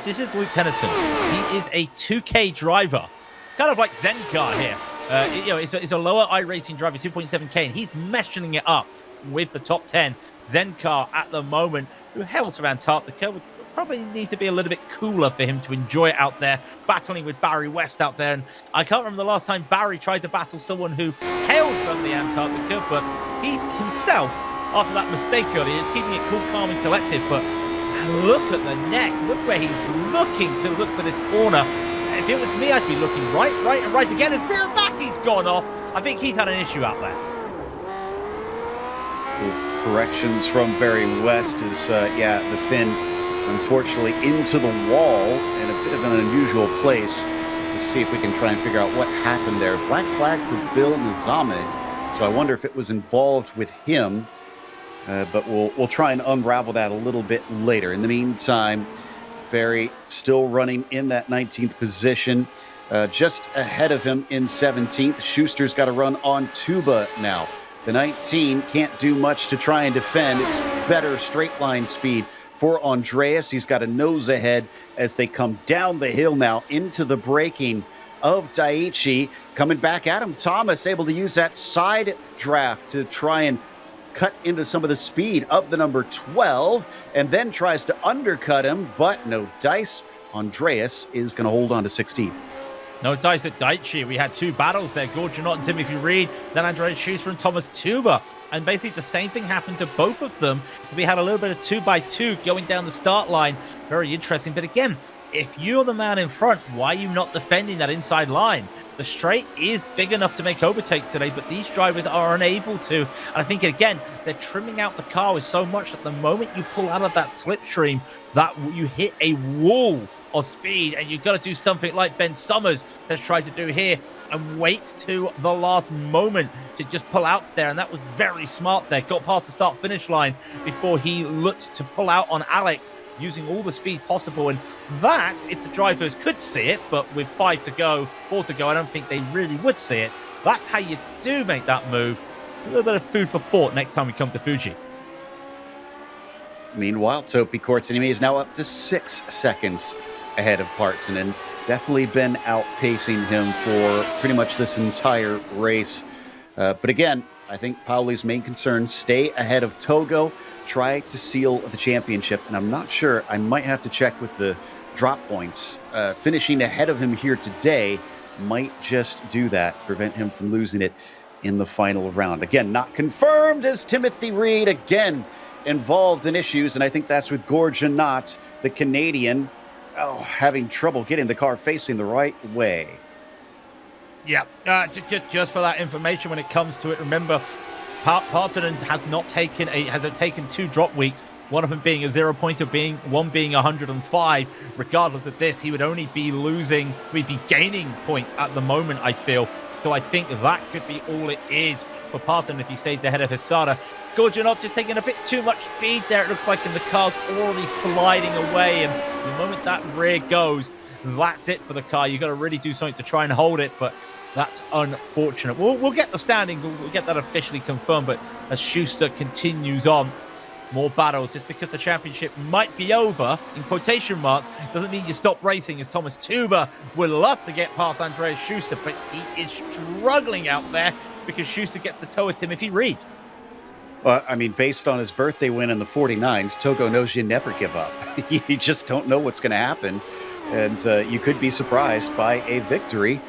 This is Luke Tennyson. He is a 2K driver, kind of like Zenkar here. It's a lower iRacing driver, 2.7K, and he's meshing it up with the top 10. Zenkar at the moment, who hails from Antarctica, would probably need to be a little bit cooler for him to enjoy it out there, battling with Barry West out there. And I can't remember the last time Barry tried to battle someone who hailed from the Antarctica, but he's himself, after that mistake earlier, is keeping it cool, calm, and collected. But look at the neck. Look where he's looking to look for this corner. If it was me, I'd be looking right again. His rear back, he's gone off. I think he's had an issue out there. Corrections from Barry West is, the fin, unfortunately, into the wall in a bit of an unusual place. Let's see if we can try and figure out what happened there. Black flag for Bill Nizame, so I wonder if it was involved with him, but we'll try and unravel that a little bit later. In the meantime, Barry still running in that 19th position, just ahead of him in 17th. Schuster's got to run on Tuba now. The 19 can't do much to try and defend. It's better straight line speed for Andreas. He's got a nose ahead as they come down the hill now into the braking of Daiichi. Coming back at him, Thomas able to use that side draft to try and cut into some of the speed of the number 12, and then tries to undercut him, but no dice. Andreas is going to hold on to 16th. No dice at Daiichi. We had 2 battles there. Gorgonot and Timothy Reed, then Andreas Schuster and Thomas Tuba. And basically the same thing happened to both of them. We had a little bit of 2x2 going down the start line. Very interesting. But again, if you're the man in front, why are you not defending that inside line? The straight is big enough to make overtake today, but these drivers are unable to. And I think, again, they're trimming out the car with so much that the moment you pull out of that slipstream, that you hit a wall of speed, and you've got to do something like Ben Summers has tried to do here and wait to the last moment to just pull out there. And that was very smart there. Got past the start-finish line before he looked to pull out on Alex, using all the speed possible. And that, if the drivers could see it, but with 4 to go, I don't think they really would see it. That's how you do make that move. A little bit of food for thought next time we come to Fuji. Meanwhile, Topi Kortsanimi is now up to 6 seconds ahead of Parton, and definitely been outpacing him for pretty much this entire race. But again, I think Pauli's main concern, stay ahead of Togo, try to seal the championship. And I'm not sure, I might have to check with the drop points. Finishing ahead of him here today might just do that, prevent him from losing it in the final round. Again, not confirmed as Timothy Reed again involved in issues, and I think that's with Gorgonot, the Canadian, having trouble getting the car facing the right way. Yeah, just for that information when it comes to it, remember, Parton has taken 2 drop weeks, one of them being a 0 pointer, one being 105. Regardless of this, he would only be losing, we'd be gaining points at the moment, I feel. So I think that could be all it is for Parton if he stays ahead of Hisada. Gorgonov just taking a bit too much speed there, it looks like, and the car's already sliding away. And the moment that rear goes, that's it for the car. You've got to really do something to try and hold it, but that's unfortunate. We'll get the standing, we'll get that officially confirmed, but as Schuster continues on, more battles, just because the championship might be over, in quotation marks, doesn't mean you stop racing, as Thomas Tuba would love to get past Andreas Schuster, but he is struggling out there because Schuster gets to tow a Timothy Reed. Well, I mean, based on his birthday win in the 49s, Togo knows you never give up. You just don't know what's going to happen, and you could be surprised by a victory.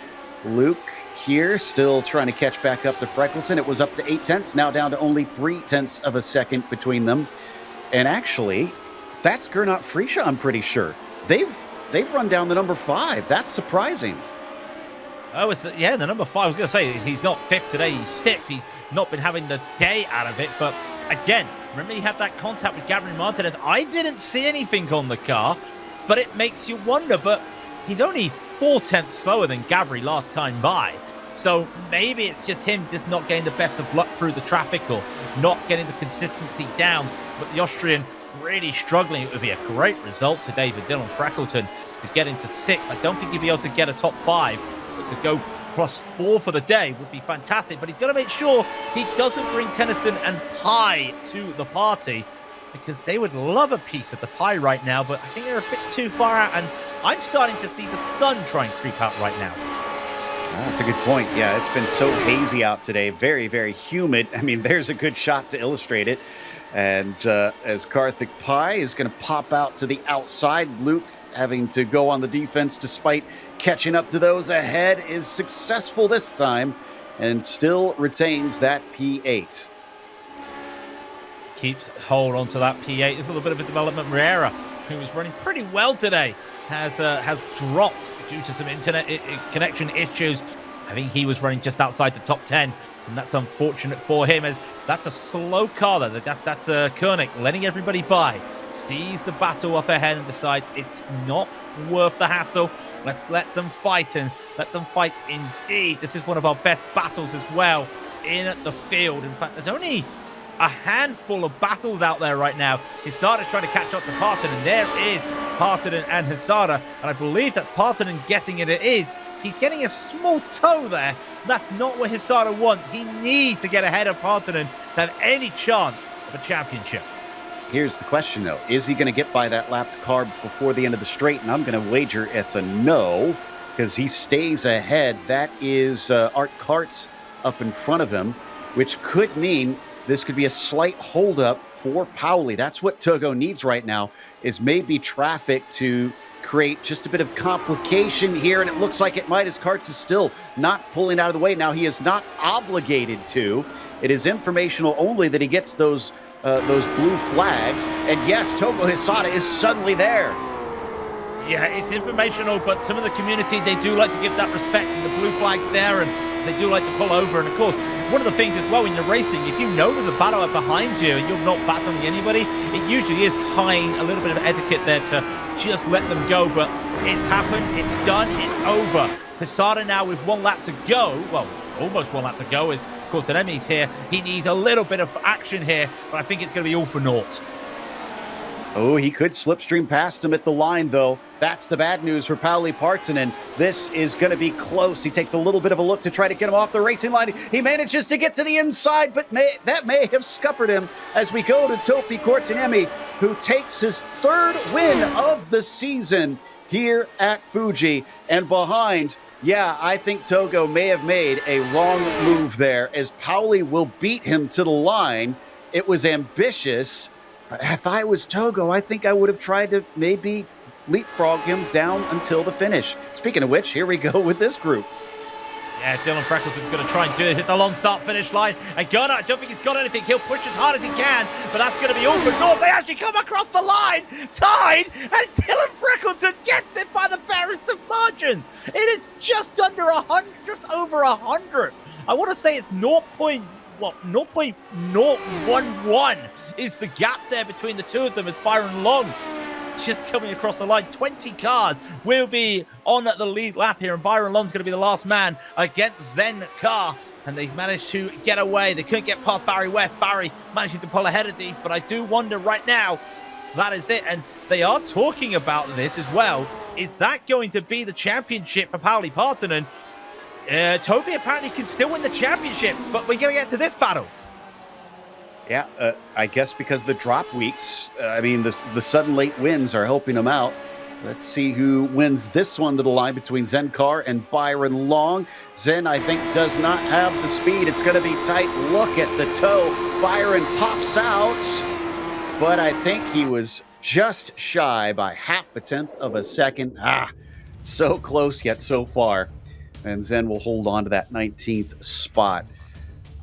Luke here still trying to catch back up to Freckleton. It was up to 8 tenths, now down to only 3 tenths of a second between them. And actually, that's Gernot Friesche, I'm pretty sure. They've run down the number 5. That's surprising. Oh, the number 5. I was going to say, he's not 5th today. He's 6th. He's not been having the day out of it. But again, remember he had that contact with Gabriel Martinez. I didn't see anything on the car, but it makes you wonder. But he's only 4 tenths slower than Gabri last time by. So maybe it's just him just not getting the best of luck through the traffic or not getting the consistency down. But the Austrian really struggling. It would be a great result today for Dylan Freckleton to get into 6th. I don't think he'd be able to get a top 5, but to go +4 for the day would be fantastic, but he's got to make sure he doesn't bring Tennyson and Pie to the party, because they would love a piece of the pie right now, but I think they're a bit too far out, and I'm starting to see the sun try and creep out right now. That's a good point. Yeah, it's been so hazy out today. Very, very humid. I mean, there's a good shot to illustrate it. And as Karthik Pai is going to pop out to the outside, Luke having to go on the defense despite catching up to those ahead is successful this time and still retains that P8. Keeps hold onto that P8. There's a little bit of a development. Riera, who is running pretty well today, has dropped due to some internet connection issues. I think he was running just outside the top 10, and that's unfortunate for him, as that's a slow car there. That's Koenig letting everybody by. Sees the battle up ahead and decides it's not worth the hassle. Let's let them fight, and let them fight indeed. This is one of our best battles as well in the field. In fact, there's only a handful of battles out there right now. Hisada trying to catch up to Partonen. There is Partonen and Hisada, and I believe that Partonen getting it is. He's getting a small toe there. That's not what Hisada wants. He needs to get ahead of Partonen to have any chance of a championship. Here's the question, though. Is he going to get by that lapped car before the end of the straight? And I'm going to wager it's a no, because he stays ahead. That is Art Karts up in front of him, which could mean this could be a slight holdup for Pauli. That's what Togo needs right now, is maybe traffic to create just a bit of complication here, and it looks like it might, as Karts is still not pulling out of the way. Now, he is not obligated to. It is informational only that he gets those blue flags. And yes, Togo Hisada is suddenly there. Yeah, it's informational, but some of the community, they do like to give that respect, and the blue flag's there, and they do like to pull over. And of course, one of the things as well when you're racing, if you know there's a battle up behind you and you're not battling anybody, it usually is tying a little bit of etiquette there to just let them go. But it's happened, it's done, it's over. Hisada now with 1 lap to go, well, almost 1 lap to go, as Kortenemi's here. He needs a little bit of action here, but I think it's going to be all for naught. Oh, he could slipstream past him at the line, though. That's the bad news for Pauli Partonen. This is going to be close. He takes a little bit of a look to try to get him off the racing line. He manages to get to the inside, but that may have scuppered him as we go to Topi Kortenemi, who takes his 3rd win of the season here at Fuji. And behind, yeah, I think Togo may have made a wrong move there, as Pauli will beat him to the line. It was ambitious. If I was Togo, I think I would have tried to maybe leapfrog him down until the finish. Speaking of which, here we go with this group. Yeah, Dylan Freckleton's going to try and do it, hit the long start-finish line. And Gunnar, I don't think he's got anything. He'll push as hard as he can, but that's going to be all for naught. They actually come across the line, tied, and Dylan Freckleton gets it by the barest of margins. It is just under 100, just over 100. I want to say it's 0.011 is the gap there between the two of them, as Byron Long just coming across the line. 20 cars will be on the lead lap here, and Byron Long's going to be the last man against Zen Car, and they've managed to get away. They couldn't get past Barry West. Barry managing to pull ahead of these, but I do wonder right now, that is it. And they are talking about this as well. Is that going to be the championship for Pauli Partonen? Toby apparently can still win the championship, but we're going to get to this battle. Yeah, I guess because the drop weeks, the sudden late wins are helping him out. Let's see who wins this one to the line between Zen Car and Byron Long. Zen, I think, does not have the speed. It's going to be tight. Look at the toe. Byron pops out, but I think he was just shy by 0.5 of a second. So close yet so far. And Zen will hold on to that 19th spot.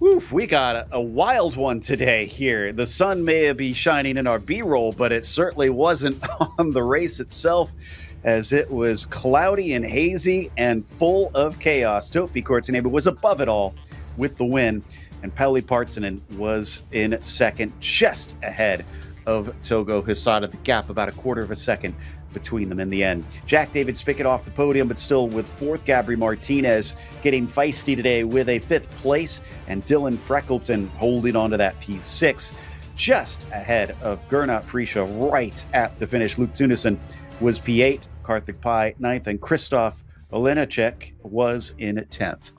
Woof, we got a wild one today here. The sun may be shining in our B-roll, but it certainly wasn't on the race itself, as it was cloudy and hazy and full of chaos. Topi Kortenemi was above it all with the win, and Pauli Partonen was in second, just ahead of Togo Hisada. The gap about 1/4 of a second between them in the end. Jack David Spickett off the podium, but still with 4th. Gabri Martinez getting feisty today with a 5th place, and Dylan Freckleton holding on to that P6, just ahead of Gernot Friesche right at the finish. Luke Tunison was P8, Karthik Pai 9th, and Christoph Olenacek was in 10th.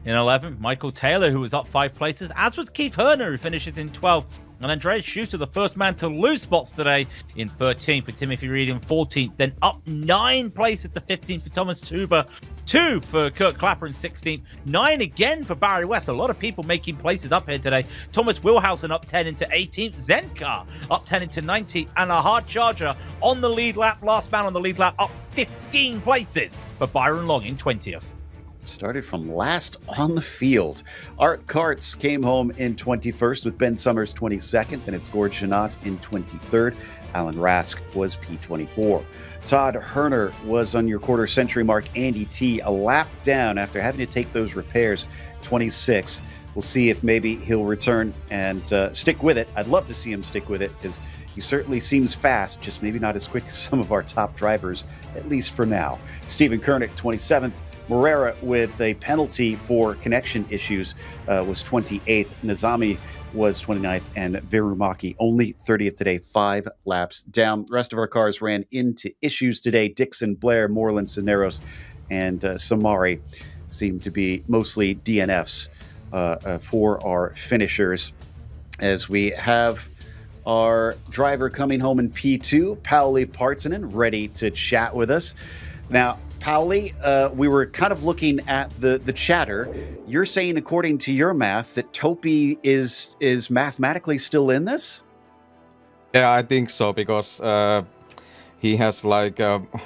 In 11th, Michael Taylor, who was up 5 places, as was Keith Herner, who finishes in 12th. And Andreas Schuster, the first man to lose spots today, in 13th, with Timothy Reed in 14th. Then up 9 places to 15th for Thomas Tuber, 2 for Kurt Clapper in 16th, 9 again for Barry West. A lot of people making places up here today. Thomas Wilhausen up 10 into 18th, Zenkar up 10 into 19th, and a hard charger on the lead lap, last man on the lead lap, up 15 places for Byron Long in 20th. Started from last on the field. Art Karts came home in 21st with Ben Summers 22nd, and it's Gord Janot in 23rd. Alan Rask was P24. Todd Herner was on your quarter century mark. Andy T a lap down after having to take those repairs, 26. We'll see if maybe he'll return and stick with it. I'd love to see him stick with it because he certainly seems fast, just maybe not as quick as some of our top drivers, at least for now. Stephen Koenig, 27th. Morera, with a penalty for connection issues, was 28th. Nizami was 29th, and Virumaki only 30th today, 5 laps down. The rest of our cars ran into issues today. Dixon, Blair, Moreland, Cineros, and Samari seem to be mostly DNFs for our finishers. As we have our driver coming home in P2, Pauli Partsinen, ready to chat with us. Now, Pauli, we were kind of looking at the chatter. You're saying, according to your math, that Topi is mathematically still in this? Yeah, I think so, because he has like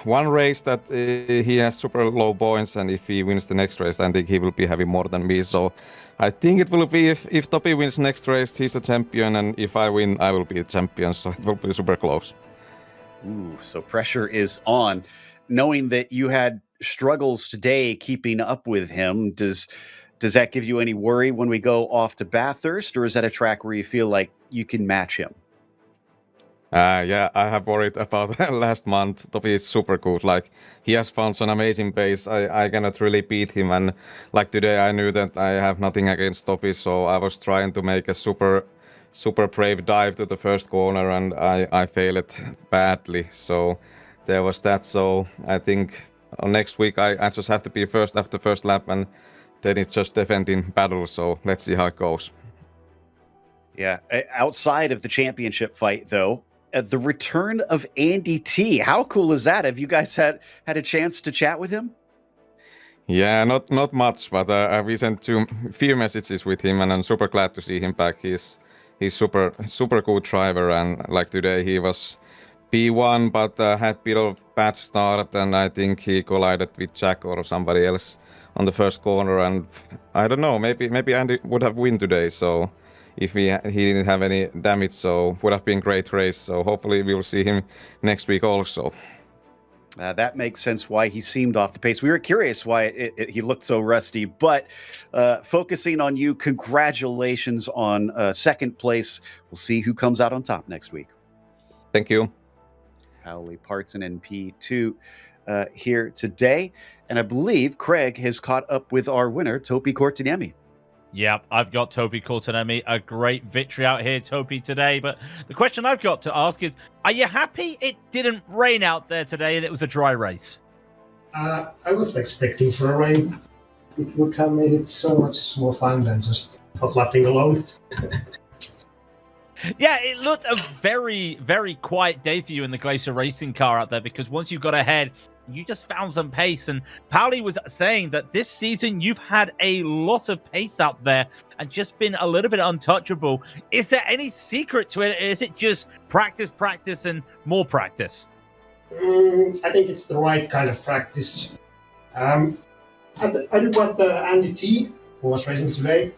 one race that he has super low points, and if he wins the next race, I think he will be having more than me. So I think it will be, if Topi wins next race, he's a champion, and if I win, I will be a champion. So it will be super close. Ooh, so pressure is on. Knowing that you had struggles today keeping up with him, does that give you any worry when we go off to Bathurst, or is that a track where you feel like you can match him? Yeah, I have worried about last month. Topi is super good. Like, he has found some amazing pace. I cannot really beat him. And like today, I knew that I have nothing against Topi, so I was trying to make a super brave dive to the first corner, and I failed badly. So there was that. So I think next week I just have to be first after first lap, and then it's just defending battle. So let's see how it goes. Yeah, outside of the championship fight, though, the return of Andy T. How cool is that? Have you guys had a chance to chat with him? Yeah, not much, but we sent few messages with him, and I'm super glad to see him back. He's super good driver, and like today he was P1, but had a bit of bad start, and I think he collided with Jack or somebody else on the first corner, and I don't know, maybe Andy would have won today, so if he didn't have any damage, so would have been great race. So hopefully we'll see him next week also. That makes sense why he seemed off the pace. We were curious why he looked so rusty, but focusing on you, congratulations on second place. We'll see who comes out on top next week. Thank you. Pauli Partsinen P2 here today. And I believe Craig has caught up with our winner, Topi Korteniemi. Yeah, I've got Topi Korteniemi. A great victory out here, Topi, today. But the question I've got to ask is, are you happy it didn't rain out there today and it was a dry race? I was expecting for a rain. It would have made it so much more fun than just hot lapping alone. Yeah, it looked a very, very quiet day for you in the Glacier Racing car out there, because once you got ahead, you just found some pace. And Pauli was saying that this season you've had a lot of pace out there and just been a little bit untouchable. Is there any secret to it? Is it just practice, and more practice? I think it's the right kind of practice. I do what Andy T, who was racing today,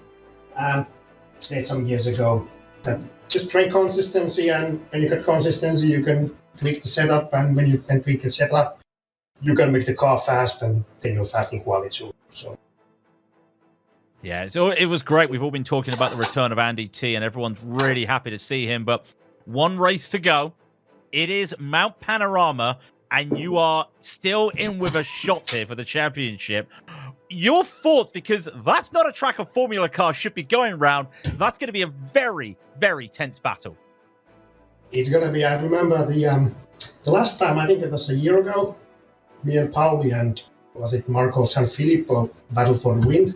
said some years ago, that just try consistency, and when you get consistency, you can tweak the setup, and when you can tweak the setup, you can make the car fast, and then you're fast in quality too. So. Yeah, so it was great. We've all been talking about the return of Andy T, and everyone's really happy to see him. But one race to go. It is Mount Panorama, and you are still in with a shot here for the championship. Your thoughts, because that's not a track a Formula car should be going round. That's going to be a very, very tense battle. It's going to be. I remember the last time, I think it was a year ago, me and Pauli and was it Marco Sanfilippo battle for the win.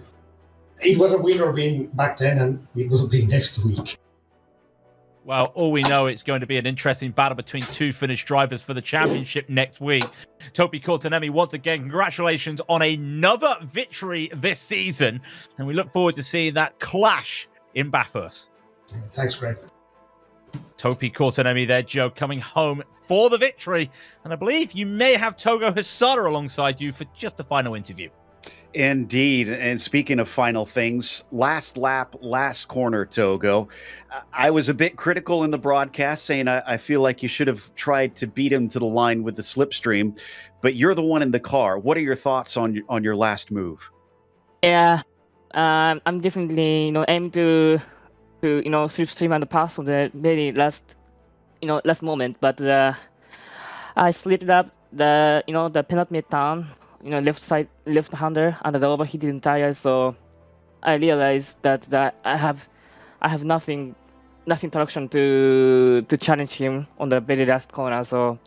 It was a win or win back then, and it will be next week. Well, all we know, it's going to be an interesting battle between two Finnish drivers for the championship next week. Topi Korteniemi, once again, congratulations on another victory this season. And we look forward to seeing that clash in Bathurst. Thanks, Greg. Topi Korteniemi there, Joe, coming home for the victory. And I believe you may have Togo Hisada alongside you for just the final interview. Indeed. And speaking of final things, last lap, last corner, Togo. I was a bit critical in the broadcast, saying I feel like you should have tried to beat him to the line with the slipstream, but you're the one in the car. What are your thoughts on your last move? Yeah, I'm definitely aim to slipstream and pass on the very last moment, but I slipped up the penultimate turn, left hander and the overheated tire, so I realized that I have nothing traction to challenge him on the very last corner, so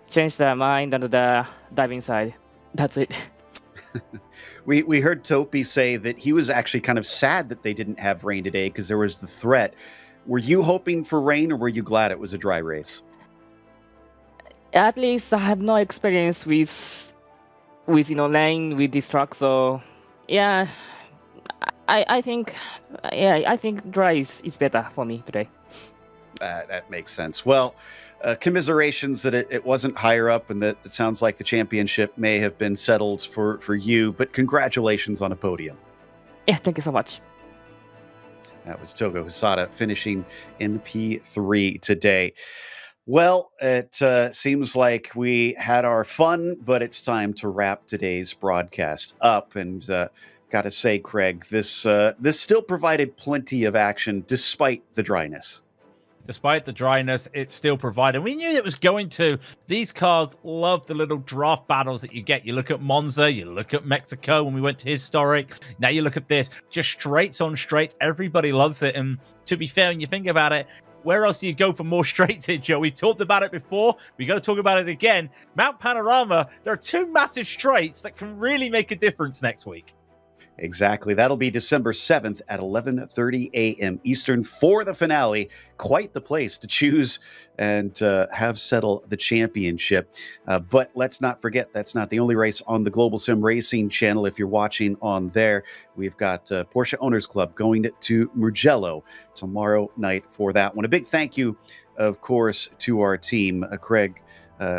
changed the mind and the diving side. That's it. We heard Topi say that he was actually kind of sad that they didn't have rain today because there was the threat. Were you hoping for rain, or were you glad it was a dry race? At least I have no experience with rain with this truck, so yeah, I think dry is better for me today. That makes sense. Well, commiserations that it wasn't higher up, and that it sounds like the championship may have been settled for you, but congratulations on a podium. Yeah, thank you so much. That was Togo Hisada finishing in P3 today. Well, it seems like we had our fun, but it's time to wrap today's broadcast up. And got to say, Craig, this still provided plenty of action despite the dryness. Despite the dryness, it still provided. We knew it was going to. These cars love the little draft battles that you get. You look at Monza, you look at Mexico when we went to Historic. Now you look at this, just straights on straights. Everybody loves it. And to be fair, when you think about it, where else do you go for more straights here, Joe? We've talked about it before. We got to talk about it again. Mount Panorama, there are two massive straights that can really make a difference next week. Exactly. That'll be December 7th at 11:30 a.m. Eastern for the finale. Quite the place to choose and have settle the championship. But let's not forget, that's not the only race on the Global Sim Racing channel. If you're watching on there, we've got Porsche Owners Club going to Mugello tomorrow night for that one. A big thank you, of course, to our team, Craig,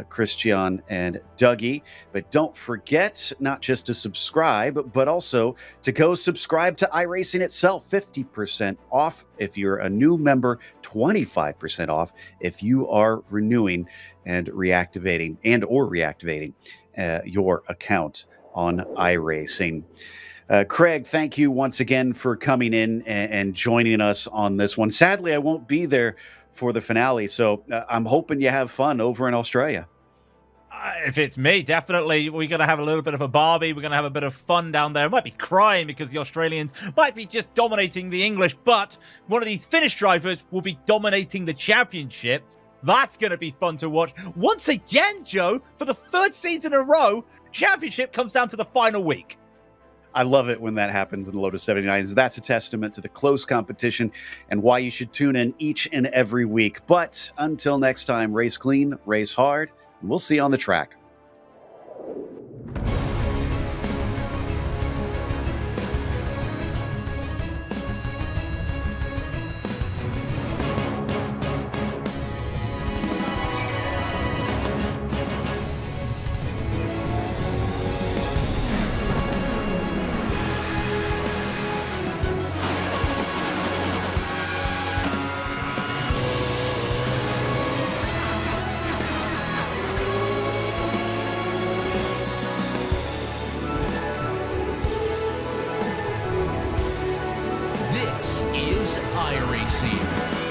Christian, and Dougie. But don't forget not just to subscribe, but also to go subscribe to iRacing itself. 50% off if you're a new member, 25% off if you are renewing and reactivating your account on iRacing. Craig, thank you once again for coming in and joining us on this one. Sadly, I won't be there for the finale, so I'm hoping you have fun over in Australia. If it's me, definitely. We're going to have a little bit of a barbie. We're going to have a bit of fun down there. Might be crying because the Australians might be just dominating the English, but one of these Finnish drivers will be dominating the championship. That's going to be fun to watch. Once again, Joe, for the third season in a row, championship comes down to the final week. I love it when that happens in the Lotus 79s. That's a testament to the close competition and why you should tune in each and every week. But until next time, race clean, race hard, and we'll see you on the track. This is iRacing.